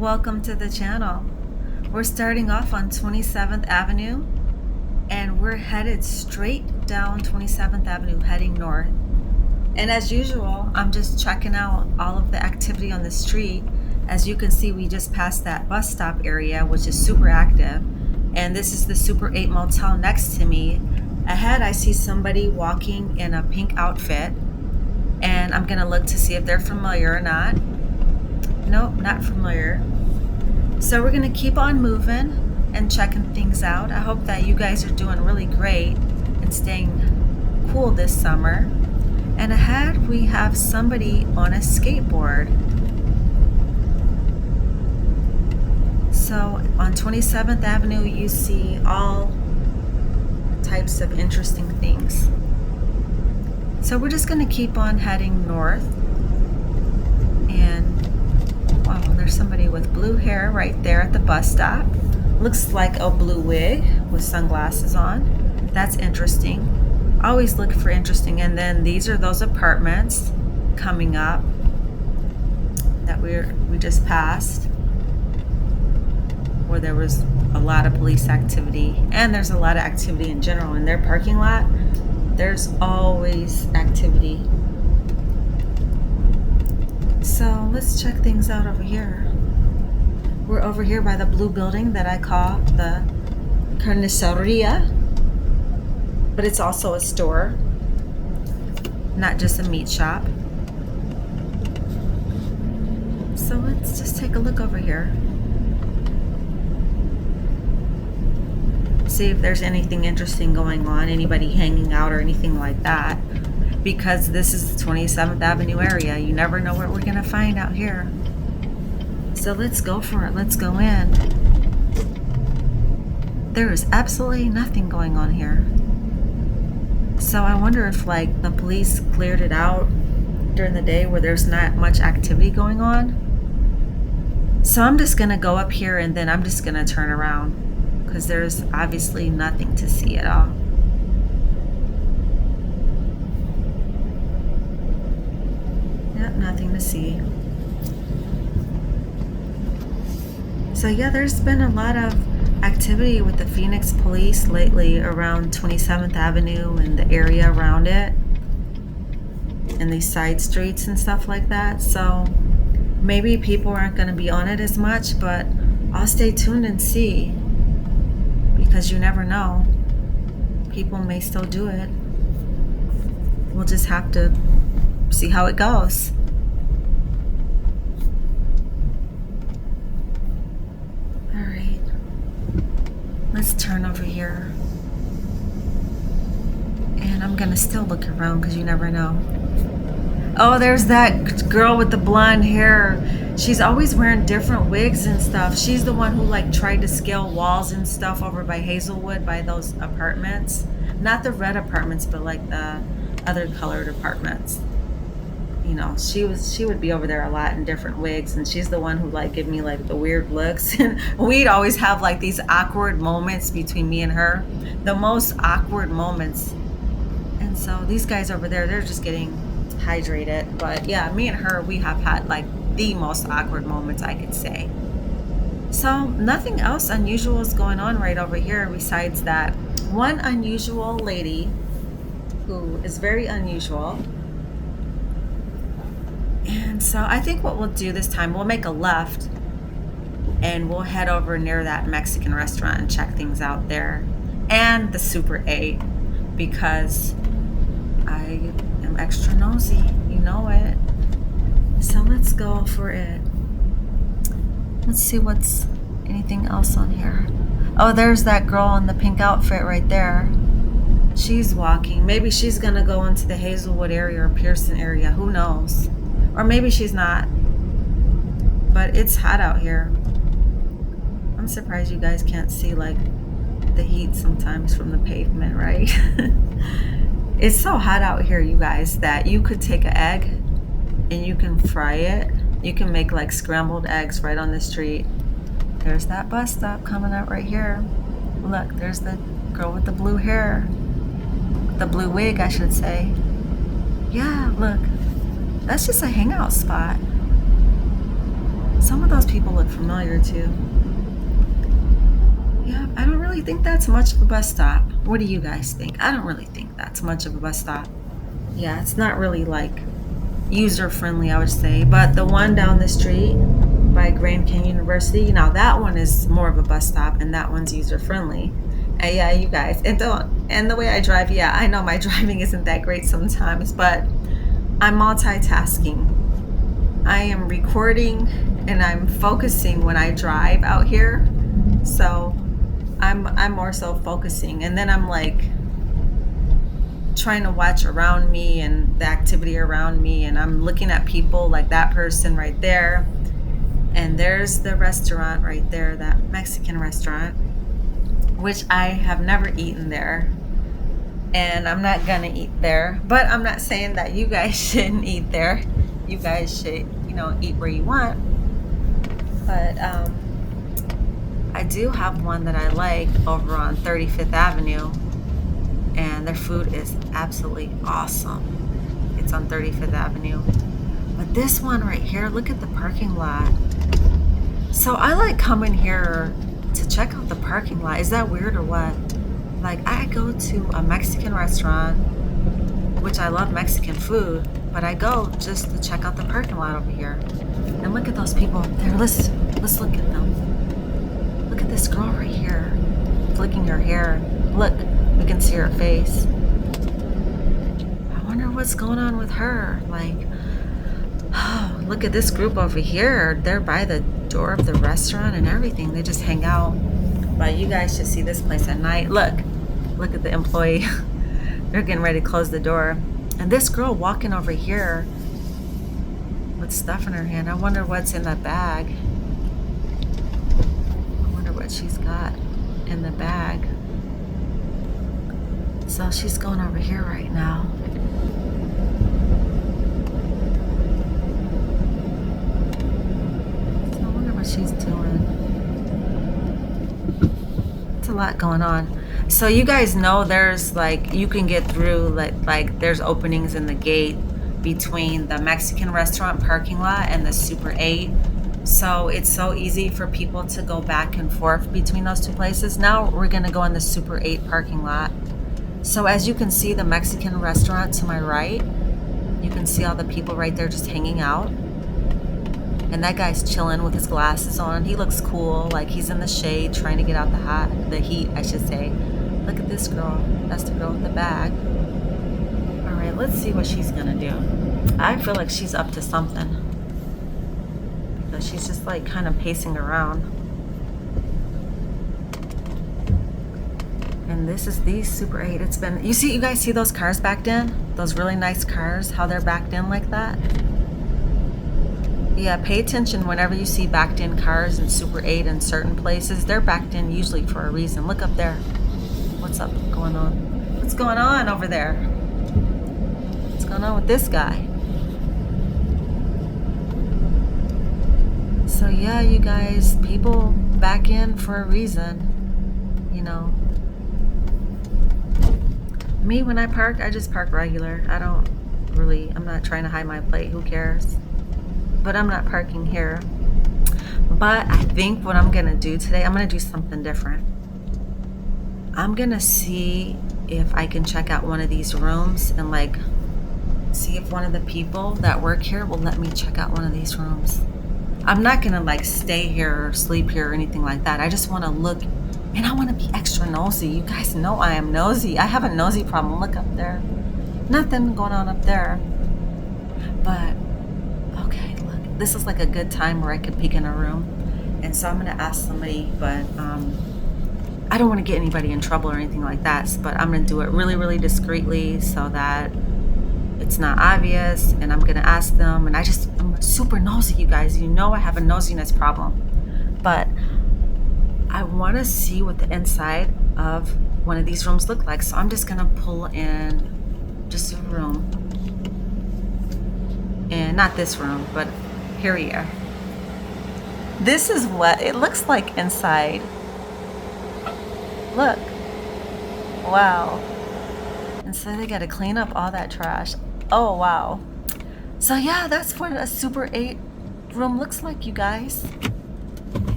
Welcome to the channel. We're starting off on 27th Avenue and we're headed straight down 27th Avenue heading north. And as usual, I'm just checking out all of the activity on the street. As you can see, we just passed that bus stop area, which is super active. And this is the Super 8 Motel next to me. Ahead, I see somebody walking in a pink outfit. And I'm gonna look to see if they're familiar or not. Nope, not familiar. So we're gonna keep on moving and checking things out. I hope that you guys are doing really great and staying cool this summer. And ahead we have somebody on a skateboard. So on 27th Avenue you see all types of interesting things. So we're just gonna keep on heading north. And wow, there's somebody with blue hair right there at the bus stop. Looks like a blue wig with sunglasses on. That's interesting. Always look for interesting. And then these are those apartments coming up that we just passed, where there was a lot of police activity, and there's a lot of activity in general in their parking lot. There's always activity. So let's check things out over here. We're over here by the blue building that I call the carniceria, but it's also a store, not just a meat shop. So let's just take a look over here. See if there's anything interesting going on, anybody hanging out or anything like that. Because this is the 27th Avenue area. You never know what we're gonna find out here. So let's go for it. Let's go in. There is absolutely nothing going on here. So I wonder if like the police cleared it out during the day where there's not much activity going on. So I'm just gonna go up here and then I'm just gonna turn around because there's obviously nothing to see at all. Nothing to see. So yeah, there's been a lot of activity with the Phoenix police lately around 27th Avenue and the area around it, and these side streets and stuff like that. So maybe people aren't going to be on it as much, but I'll stay tuned and see, because you never know. People may still do it. We'll just have to see how it goes. Let's turn over here. And I'm gonna still look around because you never know. Oh, there's that girl with the blonde hair. She's always wearing different wigs and stuff. She's the one who like tried to scale walls and stuff over by Hazelwood, by those apartments. Not the red apartments, but like the other colored apartments. You know, she would be over there a lot in different wigs, and she's the one who like give me like the weird looks. And we'd always have like these awkward moments between me and her, the most awkward moments. And so these guys over there, they're just getting hydrated. But yeah, me and her, we have had like the most awkward moments, I could say. So nothing else unusual is going on right over here besides that one unusual lady who is very unusual. And so I think what we'll do this time, we'll make a left and we'll head over near that Mexican restaurant and check things out there, and the Super 8, because I am extra nosy, you know it. So let's go for it. Let's see what's anything else on here. Oh, there's that girl in the pink outfit right there. She's walking. Maybe she's gonna go into the Hazelwood area or Pearson area, who knows? Or maybe she's not. But it's hot out here. I'm surprised you guys can't see like the heat sometimes from the pavement, right? It's so hot out here, you guys, that you could take an egg and you can fry it. You can make like scrambled eggs right on the street. There's that bus stop coming up right here. Look, there's the girl with the blue hair. The blue wig, I should say. Yeah, look. That's just a hangout spot. Some of those people look familiar too. Yeah, I don't really think that's much of a bus stop. What do you guys think? I don't really think that's much of a bus stop. Yeah, it's not really like user friendly, I would say. But the one down the street by Grand Canyon University, now that one is more of a bus stop, and that one's user friendly. And yeah, you guys, and the way I drive, yeah, I know my driving isn't that great sometimes, but I'm multitasking. I am recording and I'm focusing when I drive out here. So I'm more so focusing, and then I'm like trying to watch around me and the activity around me, and I'm looking at people like that person right there, and there's the restaurant right there, that Mexican restaurant, which I have never eaten there, and I'm not gonna eat there. But I'm not saying that you guys shouldn't eat there. You guys should, eat where you want. But I do have one that I like over on 35th Avenue, and their food is absolutely awesome. It's on 35th Avenue. But this one right here, look at the parking lot. So I like coming here to check out the parking lot. Is that weird or what? Like, I go to a Mexican restaurant, which I love Mexican food, but I go just to check out the parking lot over here. And look at those people up there. Let's look at them. Look at this girl right here, flicking her hair. Look, we can see her face. I wonder what's going on with her. Like, oh, look at this group over here. They're by the door of the restaurant and everything. They just hang out. But you guys should see this place at night. Look at the employee. They're getting ready to close the door. And this girl walking over here with stuff in her hand. I wonder what's in that bag. I wonder what she's got in the bag. So she's going over here right now. So I wonder what she's doing. It's a lot going on. So you guys know there's like, you can get through like there's openings in the gate between the Mexican restaurant parking lot and the Super 8. So it's so easy for people to go back and forth between those two places. Now we're gonna go in the Super 8 parking lot. So as you can see, the Mexican restaurant to my right, you can see all the people right there just hanging out. And that guy's chilling with his glasses on. He looks cool, like he's in the shade trying to get out the heat, I should say. Look at this girl. That's the girl with the bag. All right, let's see what she's gonna do. I feel like she's up to something, because she's just like kind of pacing around. And this is the Super 8. It's been, you guys see those cars backed in? Those really nice cars, how they're backed in like that? Yeah, pay attention whenever you see backed in cars in Super 8 in certain places. They're backed in usually for a reason. Look up there. What's up going on? What's going on over there? What's going on with this guy? So yeah, you guys, people back in for a reason, Me, when I park, I just park regular. I'm not trying to hide my plate. Who cares? But I'm not parking here. But I think what I'm gonna do today, I'm gonna do something different. I'm gonna see if I can check out one of these rooms and like see if one of the people that work here will let me check out one of these rooms. I'm not gonna like stay here or sleep here or anything like that. I just wanna look, and I wanna be extra nosy. You guys know I am nosy. I have a nosy problem. Look up there. Nothing going on up there. But okay, look, this is like a good time where I could peek in a room. And so I'm gonna ask somebody, but I don't want to get anybody in trouble or anything like that, but I'm going to do it really, really discreetly so that it's not obvious. And I'm going to ask them, and I'm super nosy, you guys. You know I have a nosiness problem. But I want to see what the inside of one of these rooms look like. So I'm just going to pull in just a room. And not this room, but here we are. This is what it looks like inside. Look. Wow. And so they got to clean up all that trash. Oh, wow. So yeah, that's what a Super 8 room looks like, you guys.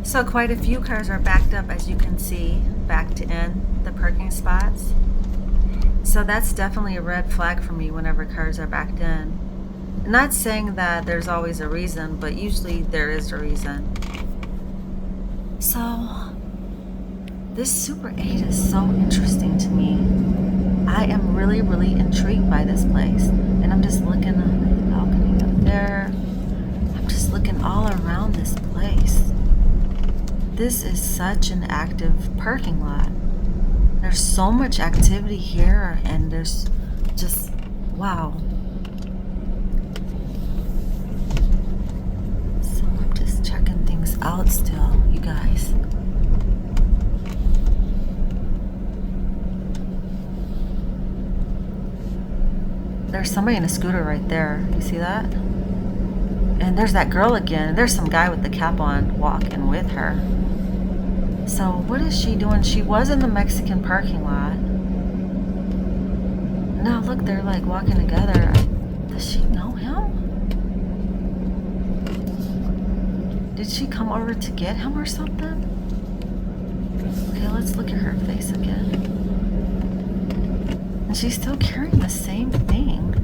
So quite a few cars are backed up, as you can see, backed in the parking spots. So that's definitely a red flag for me whenever cars are backed in. Not saying that there's always a reason, but usually there is a reason. So this Super 8 is so interesting to me. I am really, really intrigued by this place. And I'm just looking at the balcony up there. I'm just looking all around this place. This is such an active parking lot. There's so much activity here, and there's just, wow. So I'm just checking things out still, you guys. There's somebody in a scooter right there. You see that? And there's that girl again. There's some guy with the cap on walking with her. So what is she doing? She was in the Mexican parking lot. Now look, they're like walking together. Does she know him? Did she come over to get him or something? Okay, let's look at her face again. And she's still carrying the same thing.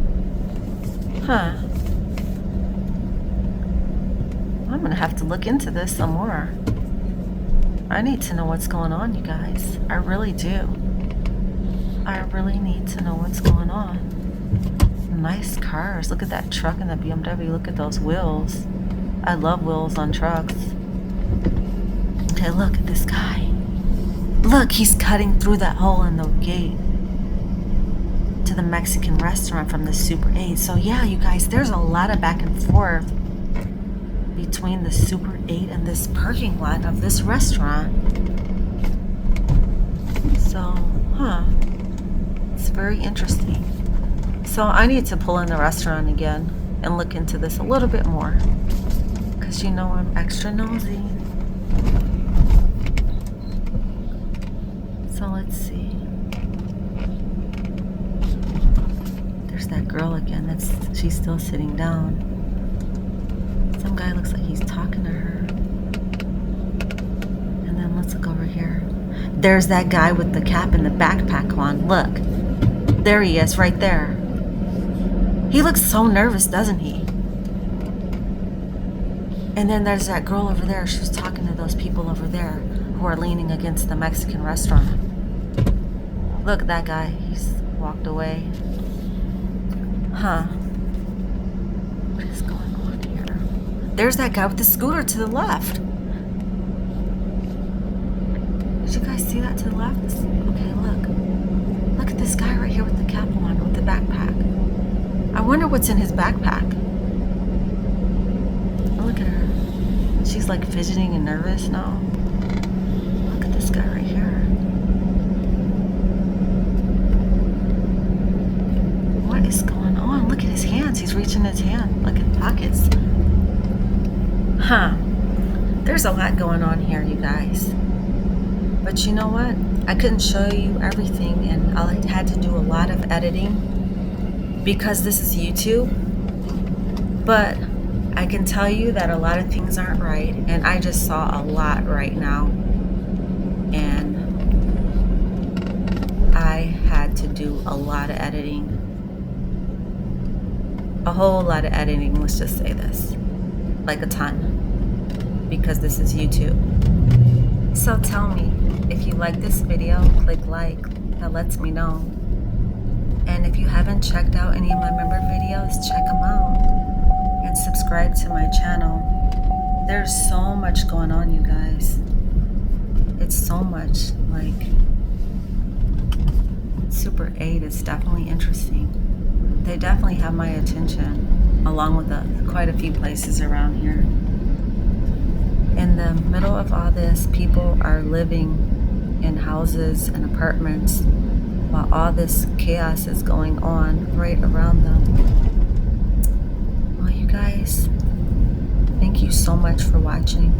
Huh. I'm gonna have to look into this some more. I need to know what's going on, you guys. I really do. I really need to know what's going on. Nice cars. Look at that truck and the BMW. Look at those wheels. I love wheels on trucks. Okay, look at this guy. Look, he's cutting through that hole in the gate to the Mexican restaurant from the Super 8. So yeah, you guys, there's a lot of back and forth between the Super 8 and this parking lot of this restaurant. So, it's very interesting. So I need to pull in the restaurant again and look into this a little bit more, because you know I'm extra nosy. So let's see. There's that girl again. She's still sitting down. Some guy looks like he's talking to her. And then let's look over here. There's that guy with the cap and the backpack on. Look. There he is, right there. He looks so nervous, doesn't he? And then there's that girl over there. She's talking to those people over there who are leaning against the Mexican restaurant. Look at that guy. He's walked away. What is going on here? There's that guy with the scooter to the left. Did you guys see that to the left? Okay, look. Look at this guy right here with the cap on, with the backpack. I wonder what's in his backpack. Oh, look at her. She's like fidgeting and nervous now. Look at this guy right here. What is going on? Look at his hands. He's reaching his hand. Look at pockets. There's a lot going on here, you guys. But you know what? I couldn't show you everything, and I had to do a lot of editing because this is YouTube. But I can tell you that a lot of things aren't right, and I just saw a lot right now. And I had to do a lot of editing. A whole lot of editing, let's just say this. Like a ton. Because this is YouTube. So tell me, if you like this video, click like. That lets me know. And if you haven't checked out any of my member videos, check them out. And subscribe to my channel. There's so much going on, you guys. It's so much. Like, Super 8 is definitely interesting. They definitely have my attention, along with quite a few places around here. In the middle of all this, people are living in houses and apartments while all this chaos is going on right around them. Well, you guys, thank you so much for watching.